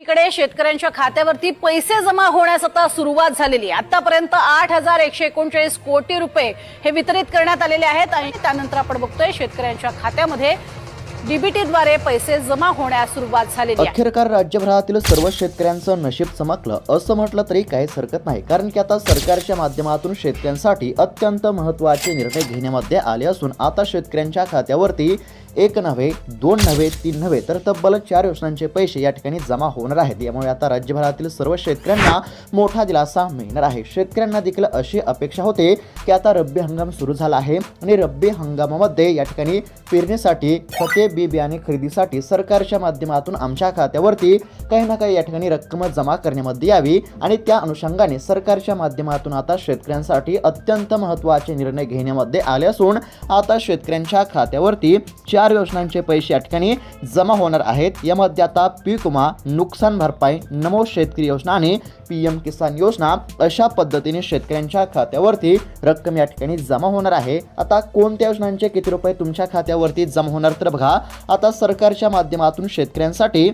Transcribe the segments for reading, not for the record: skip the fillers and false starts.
एकीकडे शेतकऱ्यांच्या खात्यावरती पैसे जमा होण्यास आता सुरुवात झालेली आहे। आतापर्यंत 8,139 कोटी रुपये हे वितरित करण्यात आलेले आहेत आणि त्यानंतर आपण बघतोय शेतकऱ्यांच्या खात्यामध्ये डीबीटीद्वारे पैसे जमा होण्यास सुरुवात झालेली आहे। अखेरकार राज्यभरातील सर्व शेतकऱ्यांचं नशीब चमकलं असं म्हटलं तरी काहीच हरकत नाही, कारण की आता सरकारच्या माध्यमातून शेतकऱ्यांसाठी अत्यंत महत्त्वाचे निर्णय घेण्यामध्ये आले असून आता शेतकऱ्यांच्या खात्यावरती एक नव्हे, दोन नव्हे, तीन नव्हे तर तब्बल 4 योजनांचे पैसे या ठिकाणी जमा होणार आहेत। यामुळे आता राज्यभरातील सर्व शेतकऱ्यांना मोठा दिलासा मिळणार आहे। शेतकऱ्यांना देखील अशी अपेक्षा होते की आता रब्बी हंगाम सुरू झाला आहे आणि रब्बी हंगामामध्ये या ठिकाणी पेरणीसाठी खते बी बियाणे खरेदीसाठी सरकारच्या माध्यमातून आमच्या खात्यावरती काही ना काही या ठिकाणी रक्कम जमा करण्यामध्ये यावी आणि त्या अनुषंगाने सरकारच्या माध्यमातून आता शेतकऱ्यांसाठी अत्यंत महत्त्वाचे निर्णय घेण्यामध्ये आले असून आता शेतकऱ्यांच्या खात्यावरती 4 योजनांचे पैसे या ठिकाणी जमा होणार आहेत। यामध्ये आता पीक विमा, नुकसान भरपाई, नमो शेतकरी योजना आणि पीएम किसान योजना अशा पद्धतीने शेतकऱ्यांच्या खात्यावरती रक्कम या ठिकाणी जमा होणार आहे। आता कोणत्या योजनांचे किती रुपये तुमच्या खात्यावरती जमा होणार तर बघा, आता सरकारच्या माध्यमातून शेतकऱ्यांसाठी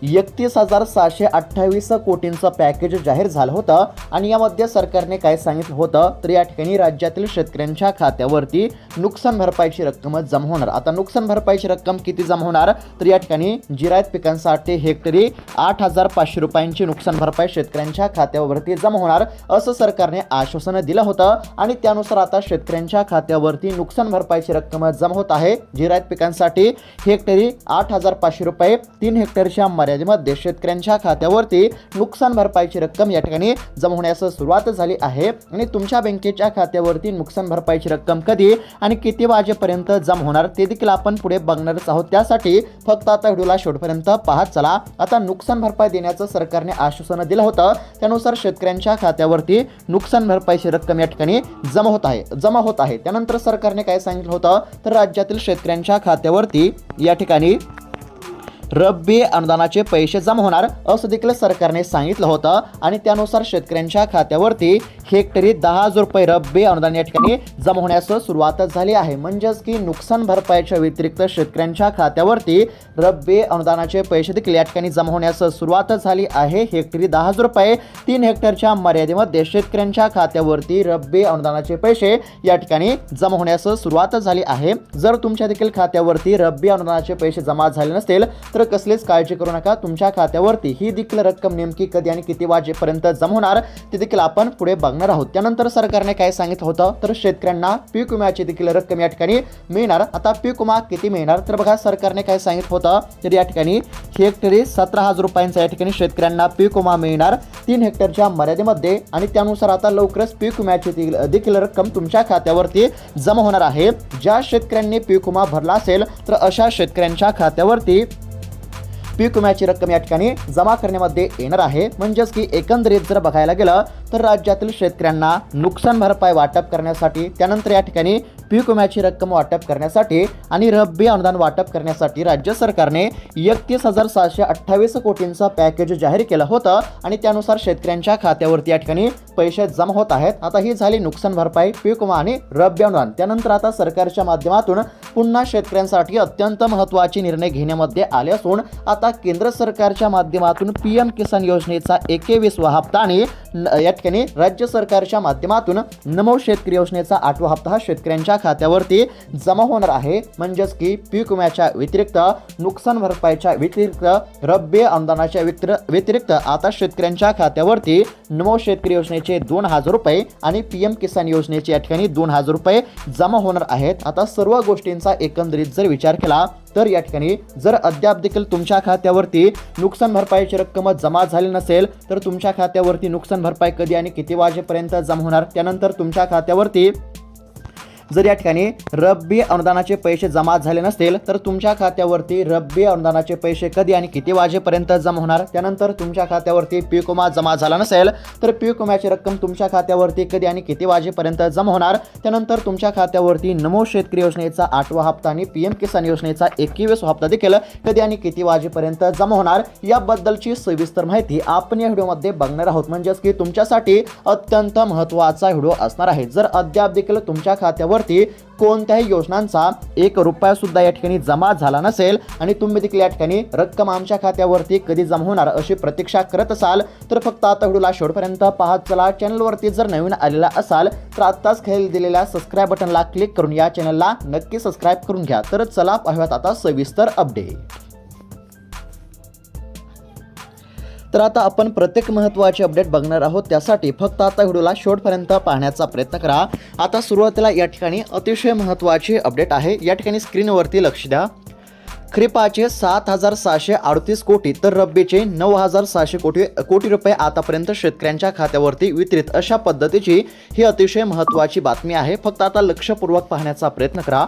31,728 कोटींचं पॅकेज जाहीर झालं होतं आणि यामध्ये सरकारने काय सांगितलं होतं तर या ठिकाणी राज्यातील शेतकऱ्यांच्या खात्यावरती नुकसान भरपाईची रक्कम जमा होणार। आता नुकसान भरपाईची रक्कम किती जमा होणार तर या ठिकाणी जिरायत पिकांसाठी हेक्टरी 8,500 रुपयांची नुकसान भरपाई शेतकऱ्यांच्या खात्यावरती जमा होणार असं सरकारने आश्वासन दिलं होतं आणि त्यानुसार आता शेतकऱ्यांच्या खात्यावरती नुकसान भरपाईची रक्कम जमा होत आहे। जिरायत पिकांसाठी हेक्टरी 8,500 रुपये, 3 हेक्टरच्या मर्यादेमध्ये शेतकऱ्यांच्या खात्यावरती नुकसान भरपाईची रक्कम या ठिकाणी जमा होण्यास सुरुवात झाली आहे आणि तुमच्या बँकेच्या खात्यावरती नुकसान भरपाईची रक्कम कधी आणि किती वाजेपर्यंत जमा होणार ते देखील आपण पुढे बघणारच आहोत। त्यासाठी फक्त आता व्हिडिओला शेवटपर्यंत पाहत चला। आता नुकसान भरपाई देण्याचं सरकारने आश्वासन दिलं होतं, त्यानुसार शेतकऱ्यांच्या खात्यावरती नुकसान भरपाईची रक्कम या ठिकाणी जमा होत आहे। त्यानंतर सरकारने काय सांगितलं होतं तर राज्यातील शेतकऱ्यांच्या खात्यावरती या ठिकाणी रब्बी अनुदानाचे पैसे जमा होणार असं देखील सरकारने सांगितलं होतं आणि त्यानुसार शेतकऱ्यांच्या खात्यावरती हेक्टरी 10,000 रुपये रब्बी अनुदान या ठिकाणी जमा होण्यास सुरुवात झाली आहे। म्हणजेच की नुकसान भरपाईच्या व्यतिरिक्त शेतकऱ्यांच्या खात्यावरती रब्बी अनुदानाचे पैसे देखील या ठिकाणी जमा होण्यास सुरुवात झाली आहे। हेक्टरी 10,000 रुपये, 3 हेक्टरच्या मर्यादेमध्ये शेतकऱ्यांच्या खात्यावरती रब्बी अनुदानाचे पैसे या ठिकाणी जमा होण्यास सुरुवात झाली आहे। जर तुमच्या देखील खात्यावरती रब्बी अनुदानाचे पैसे जमा झाले नसतील तर कसलीच काळजी करू नका, तुमच्या खात्यावरती ही देखील रक्कम नेमकी कधी आणि किती वाजेपर्यंत जमा होणार ते देखील आपण पुढे बघणार आहोत। त्यानंतर सरकारने काय सांगितलं होतं तर शेतकऱ्यांना पीक विम्याची देखील रक्कम या ठिकाणी मिळणार। आता पीक विमा किती मिळणार तर बघा, सरकारने काय सांगितलं होतं तर या ठिकाणी हेक्टरी 17,000 रुपयांचा या ठिकाणी शेतकऱ्यांना पीक विमा मिळणार 3 हेक्टरच्या मर्यादेमध्ये आणि त्यानुसार आता लवकरच पीक विम्याची देखील रक्कम तुमच्या खात्यावरती जमा होणार आहे। ज्या शेतकऱ्यांनी पीक विमा भरला असेल तर अशा शेतकऱ्यांच्या खात्यावरती पीक विम्याची रक्कम या ठिकाणी जमा करण्यामध्ये येणार आहे। म्हणजेच की एकंदरीत जर बघायला गेलं तर राज्यातील शेतकऱ्यांना नुकसान भरपाई वाटप करण्यासाठी, त्यानंतर या ठिकाणी पीक विम्याची रक्कम वाटप करण्यासाठी आणि रब्बी अनुदान वाटप करण्यासाठी राज्य सरकारने 31,728 कोटींचं पॅकेज जाहीर केलं होतं आणि त्यानुसार शेतकऱ्यांच्या खात्यावरती या ठिकाणी पैसे जमा होत आहेत। आता ही झाली नुकसान भरपाई, पीक विमा आणि रब्बी अनुदान। त्यानंतर आता सरकारच्या माध्यमातून पुन्हा शेतकऱ्यांसाठी अत्यंत महत्त्वाचे निर्णय घेण्यामध्ये आले असून आता केंद्र सरकारच्या माध्यमातून पीएम किसान योजनेचा 21वा हप्ता आणि या ठिकाणी राज्य सरकारच्या माध्यमातून नमो शेतकरी योजनेचा 8वा हप्ता हा शेतकऱ्यांच्या खात्यावरती जमा होणार आहे। म्हणजेच की पीक विम्याच्या व्यतिरिक्त, नुकसान भरपाईच्या व्यतिरिक्त, रब्बी अनुदानाच्या व्यतिरिक्त आता शेतकऱ्यांच्या खात्यावरती नमो शेतकरी योजनेचे 2,000 रुपये आणि पीएम किसान योजनेचे या ठिकाणी 2,000 रुपये जमा होणार आहेत। आता सर्व गोष्टींचा एकंदरीत जर विचार केला तर या ठिकाणी जर अद्याप देखील तुमच्या खात्यावरती नुकसान भरपाईची रक्कम जमा झाली नसेल तर तुमच्या खात्यावरती नुकसान भरपाई कधी आणि किती वाजेपर्यंत जमा होणार, त्यानंतर तुमच्या खात्यावरती जर या ठिकाणी रब्बी अनुदानाचे पैसे जमा झाले नसतील तर तुमच्या खात्यावरती रब्बी अनुदानाचे पैसे कधी आणि किती वाजेपर्यंत जमा होणार, त्यानंतर तुमच्या खात्यावरती पीक विमा जमा झाला नसेल तर पीक विम्याची रक्कम तुमच्या खात्यावरती कधी आणि किती वाजेपर्यंत जमा होणार, त्यानंतर तुमच्या खात्यावरती नमो शेतकरी योजनेचा 8वा हप्ता आणि पीएम किसान योजनेचा 21वा हप्ता देखील कधी आणि किती वाजेपर्यंत जमा होणार याबद्दलची सविस्तर माहिती आपण या व्हिडिओमध्ये बघणार आहोत। म्हणजेच की तुमच्यासाठी अत्यंत महत्त्वाचा व्हिडिओ असणार आहे। जर अद्याप देखील तुमच्या खात्यावर खात्यावरती कोणत्याही योजनांचा 1 रुपया सुद्धा या ठिकाणी जमा झाला नसेल आणि तुम्ही देखील या ठिकाणी रक्कम आमच्या खात्यावरती कधी जमा होणार अशी प्रतीक्षा करत असाल तर फक्त आता व्हिडिओला शेवटपर्यंत पाहत चला. चॅनलवरती जर नवीन आलेला असाल तर आत्ताच खाली दिलेल्या सबस्क्राईब बटनला क्लिक करून या चॅनलला नक्की सबस्क्राईब करून घ्या. तर चला पाहूयात आता सविस्तर अपडेट. तर आता आपण प्रत्येक महत्त्वाचे अपडेट बघणार आहोत. त्यासाठी फक्त आता व्हिडिओला शेवटपर्यंत पाहण्याचा प्रयत्न करा. आता सुरुवातीला या ठिकाणी अतिशय महत्त्वाचे अपडेट आहे. या ठिकाणी स्क्रीनवरती लक्ष द्या. खरीपाचे 7,738 कोटी तर रब्बीचे 9,600 कोटी रुपये आतापर्यंत शेतकऱ्यांच्या खात्यावरती वितरित अशा पद्धतीची ही अतिशय महत्त्वाची बातमी आहे. फक्त आता लक्षपूर्वक पाहण्याचा प्रयत्न करा.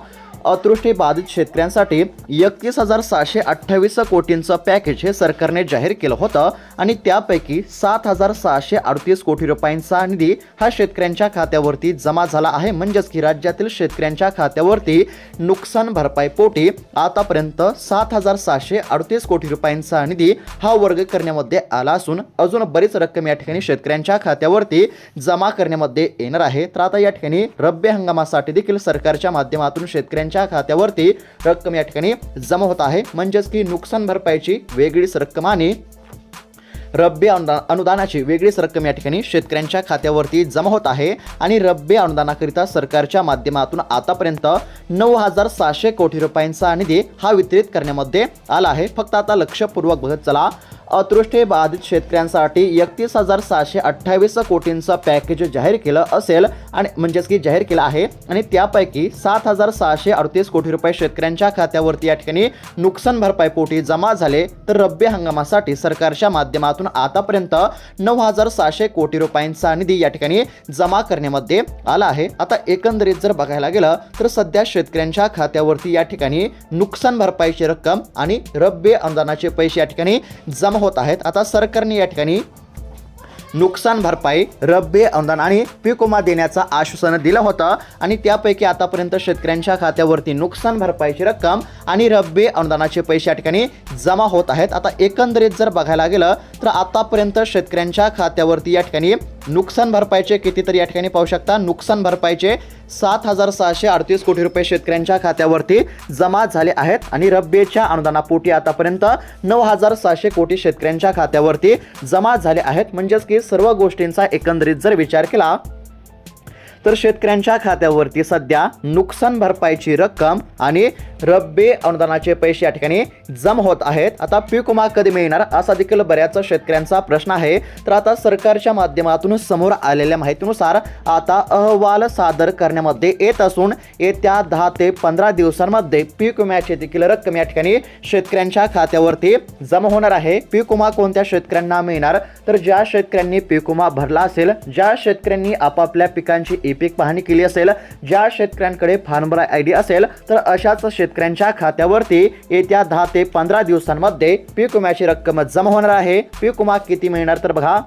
अतिवृष्टी बाधित शेतकऱ्यांसाठी 31,728 कोटींचं पॅकेज हे सरकारने जाहीर केलं होतं आणि त्यापैकी 7,638 कोटी रुपयांचा निधी हा शेतकऱ्यांच्या खात्यावरती जमा झाला आहे. म्हणजेच की राज्यातील शेतकऱ्यांच्या खात्यावरती नुकसान भरपाई पोटी आतापर्यंत 7,638 कोटी रुपयांचा निधी हा वर्ग करण्यामध्ये आला असून अजून बरीच रक्कम या ठिकाणी शेतकऱ्यांच्या खात्यावरती जमा करण्यामध्ये येणार आहे. तर आता या ठिकाणी रब्बी हंगामासाठी देखील सरकारच्या माध्यमातून शेतकऱ्यांच्या खात्यावरती रक्कम या ठिकाणी जमा होत आहे. म्हणजेच की नुकसान भरपाईची वेगळीच रक्कम आणि रब्बी अनुदानाची वेगळीच रक्कम या ठिकाणी शेतकऱ्यांच्या खात्यावरती जमा होत आहे आणि रब्बी अनुदानाकरिता सरकारच्या माध्यमातून आतापर्यंत 9,600 कोटी रुपयांचा निधी हा वितरित करण्यामध्ये आला आहे. फक्त आता लक्षपूर्वक बघत चला. अतिवृष्टी बाधित शेतकऱ्यांसाठी 31,728 कोटींचं पॅकेज जाहीर केलं असेल आणि म्हणजेच की जाहीर केलं आहे आणि त्यापैकी 7,638 कोटी रुपये शेतकऱ्यांच्या खात्यावरती या ठिकाणी नुकसान भरपाई पोटी जमा झाले. तर रब्बी हंगामासाठी सरकारच्या माध्यमातून आतापर्यंत 9,600 कोटी रुपयांचा निधी या ठिकाणी जमा करण्यामध्ये आला आहे. आता एकंदरीत जर बघायला गेलं तर सध्या शेतकऱ्यांच्या खात्यावरती या ठिकाणी नुकसान भरपाईची रक्कम आणि रब्बी अनुदानाचे पैसे या ठिकाणी जमा होत आहेत. आता सरकारने या ठिकाणी नुकसान भरपाई, रब्बी अनुदान आणि पीक विमा देण्याचं आश्वासन दिलं होतं आणि त्यापैकी आतापर्यंत शेतकऱ्यांच्या खात्यावरती नुकसान भरपाईची रक्कम आणि रब्बी अनुदानाचे पैसे या ठिकाणी जमा होत आहेत. आता एकंदरीत जर बघायला गेलं तर आतापर्यंत शेतकऱ्यांच्या खात्यावरती या ठिकाणी नुकसान भरपाईचे कितीतरी या ठिकाणी पाहू शकता. नुकसान भरपाईचे 7,638 कोटी रुपये शेतकऱ्यांच्या खात्यावरती जमा झाले आहेत आणि रब्बीच्या अनुदानापोटी आतापर्यंत 9,600 कोटी शेतकऱ्यांच्या खात्यावरती जमा झाले आहेत. म्हणजेच की सर्व गोष्टींचा एकंदरीत जर विचार केला तर शेतकऱ्यांच्या खात्यावरती सध्या नुकसान भरपाईची रक्कम आणि रब्बी अनुदानाचे पैसे या ठिकाणी जमा होत आहेत. आता पीक विमा कधी मिळणार असा देखील बऱ्याच शेतकऱ्यांचा प्रश्न आहे. तर आता सरकारच्या माध्यमातून समोर आलेल्या माहितीनुसार आता अहवाल सादर करण्यामध्ये येत असून येत्या 10 ते 15 दिवसांमध्ये पीक विम्याची देखील रक्कम या ठिकाणी शेतकऱ्यांच्या खात्यावरती जमा होणार आहे. पीक विमा कोणत्या शेतकऱ्यांना मिळणार तर ज्या शेतकऱ्यांनी पीक विमा भरला असेल, ज्या शेतकऱ्यांनी आपापल्या पिकांची पीक पाहणी केली असेल, ज्या शेतकऱ्यांकडे फार्मर आयडी असेल तर अशाच शेतकऱ्यांच्या खात्यावरती येत्या 10 ते 15 दिवसांमध्ये पीक विम्याची रक्कम जमा होणार आहे. पीक विमा किती मिळणार तर बघा,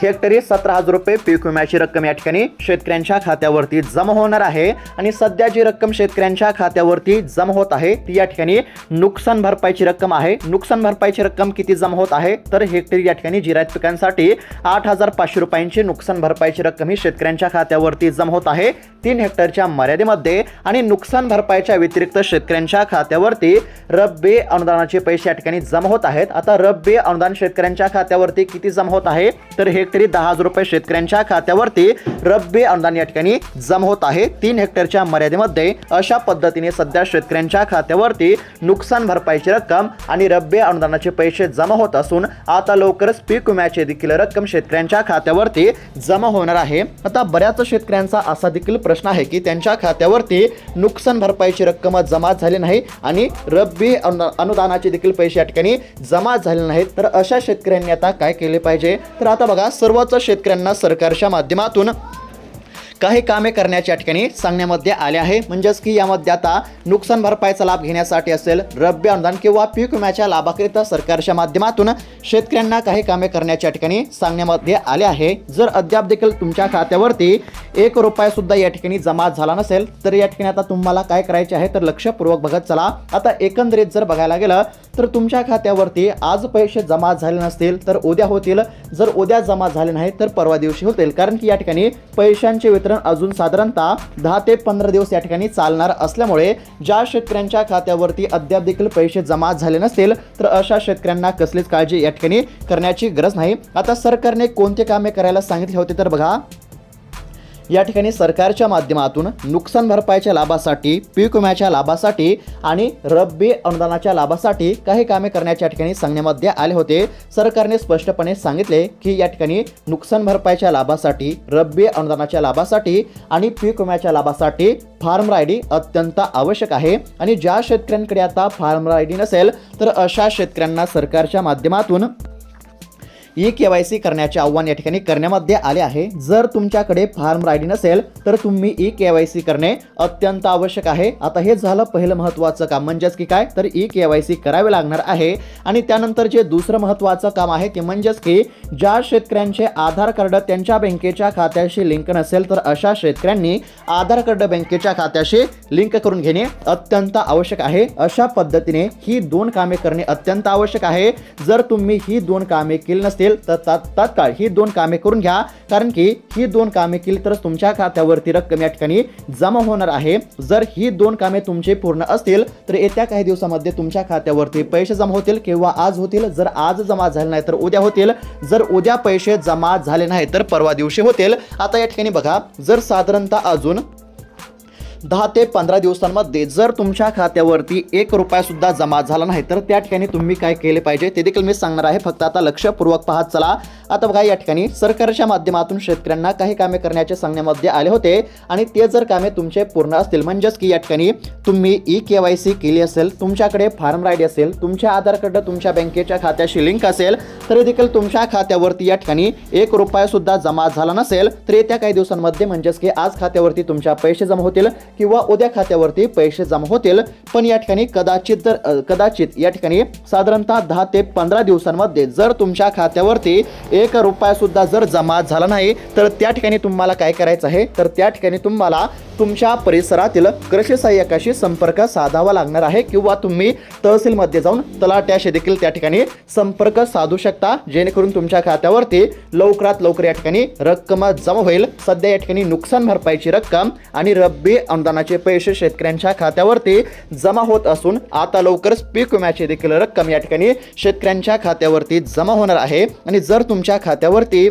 हेक्टरी 17,000 रुपये पीक विम्याची रक्कम या ठिकाणी शेतकऱ्यांच्या खात्यावरती जमा होणार आहे आणि सध्या जी रक्कम शेतकऱ्यांच्या खात्यावरती जमा होत आहे ती या ठिकाणी नुकसान भरपाईची रक्कम आहे. नुकसान भरपाईची रक्कम किती जमा होत आहे तर हेक्टरी या ठिकाणी जिरायत पिकांसाठी 8,500 रुपयांची नुकसान भरपाईची रक्कम ही शेतकऱ्यांच्या खात्यावरती जमा होत आहे 3 हेक्टरच्या मर्यादेमध्ये आणि नुकसान भरपाईच्या व्यतिरिक्त शेतकऱ्यांच्या खात्यावरती रब्बी अनुदानाचे पैसे या ठिकाणी जमा होत आहेत. आता रब्बी अनुदान शेतकऱ्यांच्या खात्यावरती किती जमा होत आहे तर हेक्टरी 10,000 रुपये शेतकऱ्यांच्या खात्यावरती रब्बी अनुदान या ठिकाणी जमा होत आहे 3 हेक्टरच्या मर्यादेमध्ये. अशा पद्धतीने सध्या शेतकऱ्यांच्या खात्यावरती नुकसान भरपाईची रक्कम आणि रब्बी अनुदानाचे पैसे जमा होत असून आता लवकरच पीक विम्याची देखील रक्कम शेतकऱ्यांच्या खात्यावरती जमा होणार आहे. आता बऱ्याच शेतकऱ्यांचा असा देखील प्रश्न आहे की त्यांच्या खात्यावरती नुकसान भरपाईची रक्कम जमा झाली नाही आणि रब्बी अनुदानाचे देखील पैसे या ठिकाणी जमा झाले नाहीत. तर अशा शेतकऱ्यांनी आता काय केले पाहिजे तर आता बघा, सर्वच शेतकऱ्यांना सरकारच्या माध्यमातून काही कामे करण्याच्या ठिकाणी सांगण्यामध्ये आले आहे. म्हणजेच की यामध्ये आता नुकसान भरपाईचा लाभ घेण्यासाठी असेल, रब्बी अनुदान किंवा पीक विम्याच्या लाभाकरिता सरकारच्या माध्यमातून शेतकऱ्यांना काही कामे करण्याच्या ठिकाणी सांगण्यामध्ये आले आहे. जर अद्याप देखील तुमच्या खात्यावरती 1 रुपया सुद्धा या ठिकाणी जमा झाला नसेल तर या ठिकाणी आता तुम्हाला काय करायचे आहे तर लक्षपूर्वक बघत चला। आता एकंदरीत जर बघायला गेलं तर तुमच्या खात्यावरती आज पैसे जमा झाले नसतील तर उद्या होतील, जर उद्या जमा झाले नाही तर परवा दिवशी होतील, कारण की या ठिकाणी पैशांचे वितरण अजून साधारणतः 10 ते 15 दिवस या ठिकाणी चालणार असल्यामुळे ज्या शेतकऱ्यांच्या खात्यावरती अद्याप देखील पैसे जमा झाले नसतील तर अशा शेतकऱ्यांना कसलीच काळजी या ठिकाणी करण्याची गरज नाही। आता सरकारने कोणते कामे करायला सांगितले होते तर बघा, या ठिकाणी सरकारच्या माध्यमातून नुकसान भरपाईच्या लाभासाठी, पीक विम्याच्या लाभासाठी आणि रब्बी अनुदानाच्या लाभासाठी काही कामे करण्याच्या ठिकाणी सांगण्यामध्ये आले होते। सरकारने स्पष्टपणे सांगितले की या ठिकाणी नुकसान भरपाईच्या लाभासाठी, रब्बी अनुदानाच्या लाभासाठी आणि पीक विम्याच्या लाभासाठी फार्मर आयडी अत्यंत आवश्यक आहे आणि ज्या शेतकऱ्यांकडे आता फार्मर आयडी नसेल तर अशा शेतकऱ्यांना सरकारच्या माध्यमातून ई-KYC करण्याचे आव्हान या ठिकाणी करण्यामध्ये आले आहे। जर तुमच्याकडे फार्मर आयडी नसेल तर तुम्ही ई-KYC करणे अत्यंत आवश्यक आहे। आता हे झालं पहिलं महत्त्वाचं काम, म्हणजेच की काय तर ई-KYC करावे लागणार आहे। आणि त्यानंतर जे दुसरं महत्त्वाचं काम आहे ते म्हणजेच की ज्या शेतकऱ्यांचे आधार कार्ड त्यांच्या बँकेच्या खात्याशी लिंक नसेल तर अशा शेतकऱ्यांनी आधार कार्ड बँकेच्या खात्याशी लिंक करून घेणे अत्यंत आवश्यक आहे। अशा पद्धतीने ही 2 कामे करणे अत्यंत आवश्यक आहे। जर तुम्ही ही 2 कामे केली नसतील तर तात्काळ ही 2 कामे करून घ्या, कारण की ही 2 कामे केली तर तुमच्या खात्यावरती रक्कम या ठिकाणी जमा होणार आहे। जर ही 2 कामे तुमचे पूर्ण असतील तर येत्या काही दिवसामध्ये तुमच्या खात्यावरती पैसे जमा होतील किंवा आज होतील। जर आज जमा झाले नाही तर उद्या होतील, जर उद्या पैसे जमा झाले नाही तर परवा दिवशी होतील। आता या ठिकाणी बघा, जर साधारणतः अजून 10 ते 15 दिवसांमध्ये जर तुमच्या खात्यावरती 1 रुपया सुद्धा जमा झाला नाही तर त्या ठिकाणी तुम्ही काय केले पाहिजे ते देखील मी सांगणार आहे, फक्त आता लक्षपूर्वक पाहत चला। आता बघा, या ठिकाणी सरकारच्या माध्यमातून शेतकऱ्यांना काही कामे करण्याचे सांगण्यामध्ये आले होते आणि ते जर कामे तुमचे पूर्ण असतील, म्हणजेच की या ठिकाणी तुम्ही ई-KYC केली असेल, तुमच्याकडे फार्मर आयडी असेल, तुमचे आधार कार्ड तुमच्या बँकेच्या खात्याशी लिंक असेल तरी देखील तुमच्या खात्यावरती या ठिकाणी 1 रुपया सुद्धा जमा झाला नसेल तर येत्या काही दिवसांमध्ये, म्हणजेच की आज खात्यावरती तुमच्या पैसे जमा होतील किंवा उद्या खात्यावरती पैसे जमा होतील। पण या ठिकाणी कदाचित या ठिकाणी साधारणतः 10 ते 15 दिवसांमध्ये जर तुमच्या खात्यावरती 1 रुपया सुद्धा जर जमा झाला नाही तर त्या ठिकाणी तुम्हाला काय करायचं आहे तर त्या ठिकाणी तुम्हाला तुमच्या परिसरातील कृषी सहाय्यकाशी संपर्क साधावा लागणार आहे किंवा तुम्ही तहसीलमध्ये जाऊन तलाट्याशी देखील त्या ठिकाणी संपर्क साधू शकता, जेणेकरून तुमच्या खात्यावरती लवकरात लवकर या ठिकाणी रक्कम जमा होईल। सध्या या ठिकाणी नुकसान भरपाईची रक्कम आणि रब्बी अनुदानाचे पैसे शेतकऱ्यांच्या खात्यावरती जमा होत असून आता लवकरच पीक विम्याची देखील रक्कम या ठिकाणी शेतकऱ्यांच्या खात्यावरती जमा होणार आहे। आणि जर तुमच्या खात्यावरती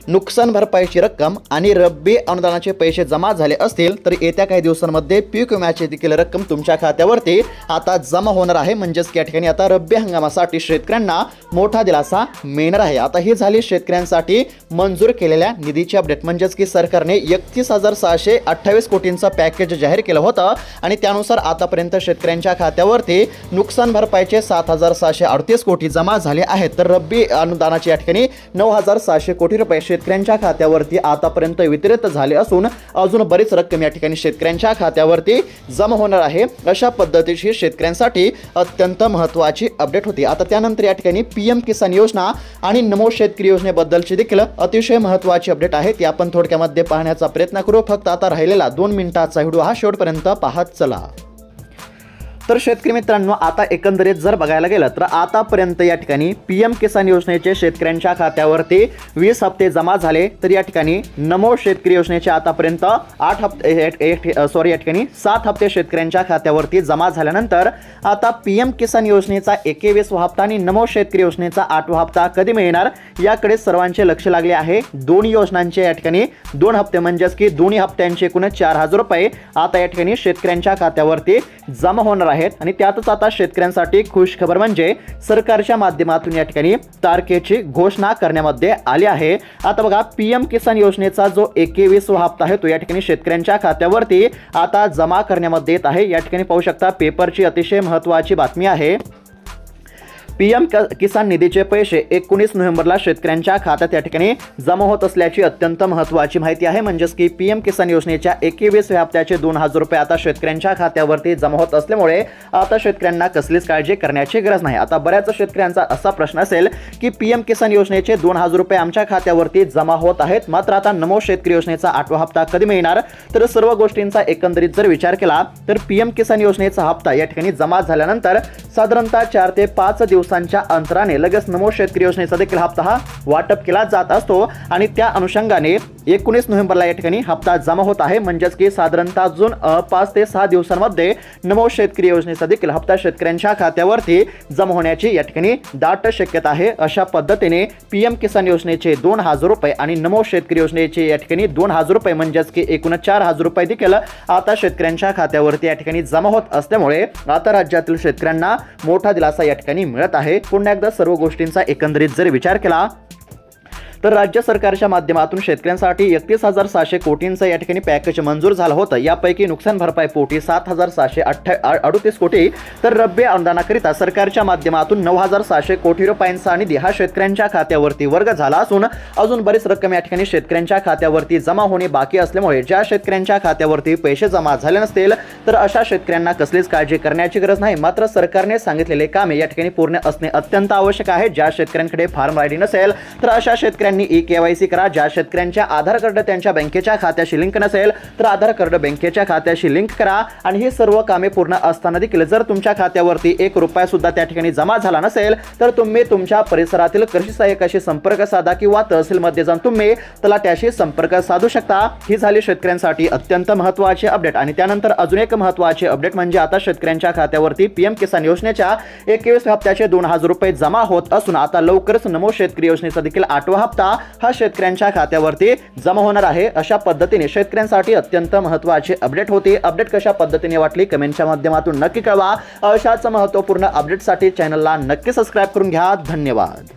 नुकसान भरपाईची रक्कम आणि रब्बी अनुदानाचे पैसे जमा झाले असतील तर येत्या काही दिवसांमध्ये पीक विम्याची देखील रक्कम तुमच्या खात्यावरती आता जमा होणार आहे, म्हणजेच या ठिकाणी आता रब्बी हंगामासाठी शेतकऱ्यांना मोठा दिलासा मिळणार आहे। आता ही झाली शेतकऱ्यांसाठी मंजूर केलेल्या निधीची अपडेट, म्हणजेच की सरकारने 31,628 कोटींचं पॅकेज जाहीर केलं होतं आणि त्यानुसार आतापर्यंत शेतकऱ्यांच्या खात्यावरती नुकसान भरपाईचे 7,638 कोटी जमा झाले आहेत, तर रब्बी अनुदानाचे या ठिकाणी 9,600 कोटी रुपये शेतकऱ्यांच्या खात्यावरती आतापर्यंत वितरित झाले असून अजून बरीच रक्कम या ठिकाणी शेतकऱ्यांच्या खात्यावरती जमा होणार आहे। अशा पद्धतीची शेतकऱ्यांसाठी अत्यंत महत्त्वाची अपडेट होती। आता त्यानंतर या ठिकाणी PM किसान योजना आणि नमो शेतकरी योजनेबद्दलची देखील अतिशय महत्त्वाची अपडेट आहे, ती आपण थोडक्यामध्ये पाहण्याचा प्रयत्न करू। फक्त आता राहिलेला 2 मिनिटाचा व्हिडिओ हा शेवटपर्यंत पाहत चला। तर शेतकरी मित्रांनो, आता एकंदरीत जर बघायला गेलं तर आतापर्यंत या ठिकाणी PM किसान योजनेचे शेतकऱ्यांच्या खात्यावरती 20 हप्ते जमा झाले, तर या ठिकाणी नमो शेतकरी योजनेचे आतापर्यंत 7 हप्ते शेतकऱ्यांच्या खात्यावरती जमा झाल्यानंतर आता PM किसान योजनेचा 21वा हप्ता आणि नमो शेतकरी योजनेचा 8वा हप्ता कधी मिळणार याकडे सर्वांचे लक्ष लागले आहे। दोन्ही योजनांचे या ठिकाणी 2 हप्ते, म्हणजेच की दोन्ही हप्त्यांचे एकूण 4,000 रुपये आता या ठिकाणी शेतकऱ्यांच्या खात्यावरती जमा होणार आहेत। आणि त्यातच आता शेतकऱ्यांसाठी खुश खबर म्हणजे सरकारच्या माध्यमातून या ठिकाणी तारखेची घोषणा करण्यामध्ये आली आहे। आता बघा, PM किसान योजनेचा जो 21वा हप्ता आहे तो या ठिकाणी शेतकऱ्यांच्या खात्यावरती आता जमा करण्यामध्ये येत आहे। या ठिकाणी पाहू शकता पेपरची अतिशय महत्त्वाची बातमी आहे। पीएम किसान निधीचे पैसे 19 नोव्हेंबरला शेतकऱ्यांच्या खात्यात या ठिकाणी जमा होत असल्याची अत्यंत महत्त्वाची माहिती आहे। म्हणजेच की पीएम किसान योजनेच्या 21व्या हप्त्याचे 2000 रुपये आता शेतकऱ्यांच्या खात्यावरती जमा होत असल्यामुळे आता शेतकऱ्यांना कसलीच काळजी करण्याची गरज नाही। आता बऱ्याच शेतकऱ्यांचा असा प्रश्न असेल की पीएम किसान योजनेचे 2000 रुपये आमच्या खात्यावरती जमा होत आहेत, मात्र आता नमो शेतकरी योजनेचा 8वा हप्ता कधी मिळणार? तर सर्व गोष्टींचा एकंदरीत जर विचार केला तर पीएम किसान योजनेचा हप्ता या ठिकाणी जमा झाल्यानंतर साधारणतः 4 ते 5 दिवसांच्या अंतराने लगेच नमो शेतकरी योजनेचा देखील हप्ता हा वाटप केला जात असतो आणि त्या अनुषंगाने 19 नोव्हेंबरला या ठिकाणी हप्ता जमा होत आहे। म्हणजेच की साधारणतः अजून 5 ते 6 दिवसांमध्ये नमो शेतकरी योजनेचा देखील हप्ता शेतकऱ्यांच्या खात्यावरती जमा होण्याची या ठिकाणी दाट शक्यता आहे। अशा पद्धतीने पीएम किसान योजनेचे 2000 रुपये आणि नमो शेतकरी योजनेचे या ठिकाणी 2000 रुपये म्हणजेच की एकूण 4000 रुपये देखील आता शेतकऱ्यांच्या खात्यावरती या ठिकाणी जमा होत असल्यामुळे आता राज्यातील शेतकऱ्यांना मोठा दिलासा या ठिकाणी मिळत आहे। पुन्हा एकदा सर्व गोष्टींचा एकंदरीत जर विचार केला तर राज्य सरकारच्या माध्यमातून शेतकऱ्यांसाठी 31,700 कोटींचं या ठिकाणी पॅकेज मंजूर झालं होतं। यापैकी नुकसान भरपाई पोटी 7,738 कोटी तर रब्बी अनुदानाकरिता सरकारच्या माध्यमातून 9,600 कोटी रुपयांचा निधी हा शेतकऱ्यांच्या खात्यावरती वर्ग झाला असून अजून बरीच रक्कम या ठिकाणी शेतकऱ्यांच्या खात्यावरती जमा होणे बाकी असल्यामुळे ज्या शेतकऱ्यांच्या खात्यावरती पैसे जमा झाले नसतील तर अशा शेतकऱ्यांना कसलीच काळजी करण्याची गरज नाही। मात्र सरकारने सांगितलेले कामे या ठिकाणी पूर्ण असणे अत्यंत आवश्यक आहे। ज्या शेतकऱ्यांकडे फार्म आयडी नसेल तर अशा शेतकऱ्यांनी ई-केवायसी करा। ज्या शेतकऱ्यांच्या आधार कार्ड त्यांच्या बँकेच्या खात्याशी लिंक नसेल तर आधार कार्ड बँकेच्या खात्याशी लिंक करा आणि ही सर्व कामे पूर्ण असताना देखील जर तुमच्या खात्यावरती 1 रुपया सुद्धा त्या ठिकाणी जमा झाला नसेल तर तुम्ही तुमच्या परिसरातील कृषी सहाय्यकाशी संपर्क साधा किंवा तहसीलमध्ये जाऊन तुम्ही तलाठ्याशी संपर्क साधू शकता। ही झाली शेतकऱ्यांसाठी अत्यंत महत्त्वाची अपडेट आणि त्यानंतर अजून एक महत्त्वाची अपडेट म्हणजे आता शेतकऱ्यांच्या खात्यावरती पीएम किसान योजनेच्या 21 हप्त्याचे 2000 रुपये जमा होत असून आता लवकरच नमो शेतकरी योजनेचा देखील 8वा हप्ता हा शेतकऱ्यांच्या खात्यावरती जमा होणार आहे। अशा पद्धतीने शेतकऱ्यांसाठी अत्यंत महत्त्वाची अपडेट होती। अपडेट कशा पद्धतीने वाटली कमेंटच्या माध्यमातून नक्की कळवा। अशाच महत्त्वपूर्ण अपडेटसाठी चॅनलला नक्की सबस्क्राइब करून घ्या। धन्यवाद।